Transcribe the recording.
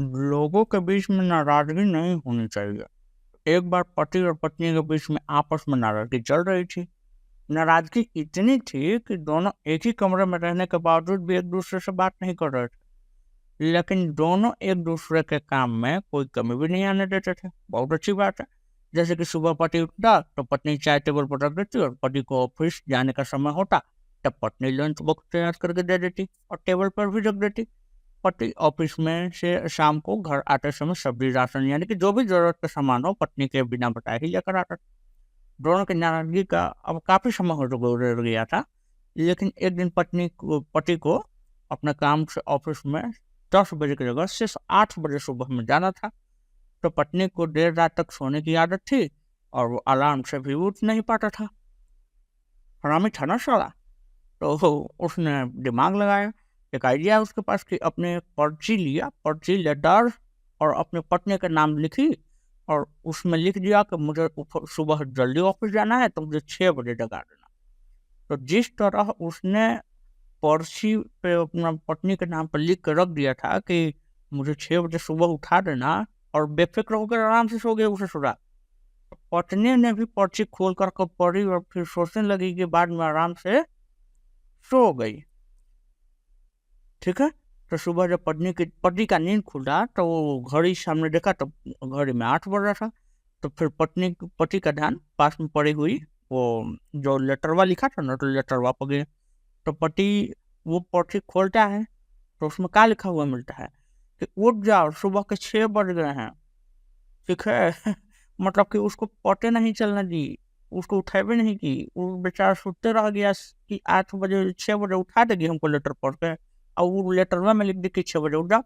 लोगों के बीच में नाराजगी नहीं होनी चाहिए। एक बार पति और पत्नी के बीच में आपस में नाराजगी चल रही थी। नाराजगी इतनी थी कि दोनों एक ही कमरे में रहने के बावजूद भी एक दूसरे से बात नहीं कर रहे थे, लेकिन दोनों एक दूसरे के काम में कोई कमी भी नहीं आने देते थे। बहुत अच्छी बात है। जैसे कि सुबह पति उठता तो पत्नी चाय टेबल पर रख देती और पति को ऑफिस जाने का समय होता तब पत्नी लंच बॉक्स तैयार करके दे देती और टेबल पर भी रख देती। पति ऑफिस में से शाम को घर आते समय सब्जी राशन यानी कि जो भी जरूरत का सामान हो पत्नी के बिना बताए ही लेकर आता। दोनों की नाराजगी का अब काफी समय हो गुजर गया था, लेकिन एक दिन पति को अपने काम से ऑफिस में 10 बजे की जगह सिर्फ 8 बजे सुबह में जाना था। तो पत्नी को देर रात तक सोने की आदत थी और वो अलार्म से भी उठ नहीं पाता था। हरामी था ना साला। तो उसने दिमाग लगाया। एक आइडिया उसके पास कि अपने पर्ची लेटर और अपने पत्नी का नाम लिखी और उसमें लिख दिया कि मुझे सुबह जल्दी ऑफिस जाना है तो मुझे 6 बजे जगा देना। तो जिस तरह उसने पर्ची पे अपना पत्नी के नाम पर लिख कर रख दिया था कि मुझे 6 बजे सुबह उठा देना और बेफिक्र होकर आराम से सो गए उसे सुरा। पत्नी ने भी पर्ची खोल कर पढ़ी और फिर सोचने लगी कि बाद में आराम से सो गई। ठीक है। तो सुबह जब पत्नी का नींद खुला तो वो घड़ी सामने देखा तो घड़ी में 8 बज रहा था। तो फिर पति का ध्यान पास में पड़ी हुई वो जो लेटरवा लिखा था ना तो लेटरवा पर गए। तो पति वो पर्ची खोलता है तो उसमें क्या लिखा हुआ मिलता है कि उठ जाओ सुबह के 6 बज गए हैं। ठीक है। मतलब कि उसको पते नहीं चलना दी, उसको उठा भी नहीं की, वो बेचारा सोते रह गया कि 8 बजे 6 बजे उठा देगी हमको लेटर पढ़ के और वो लेटर में लिख दी कि 6 बजे उठ जाओ।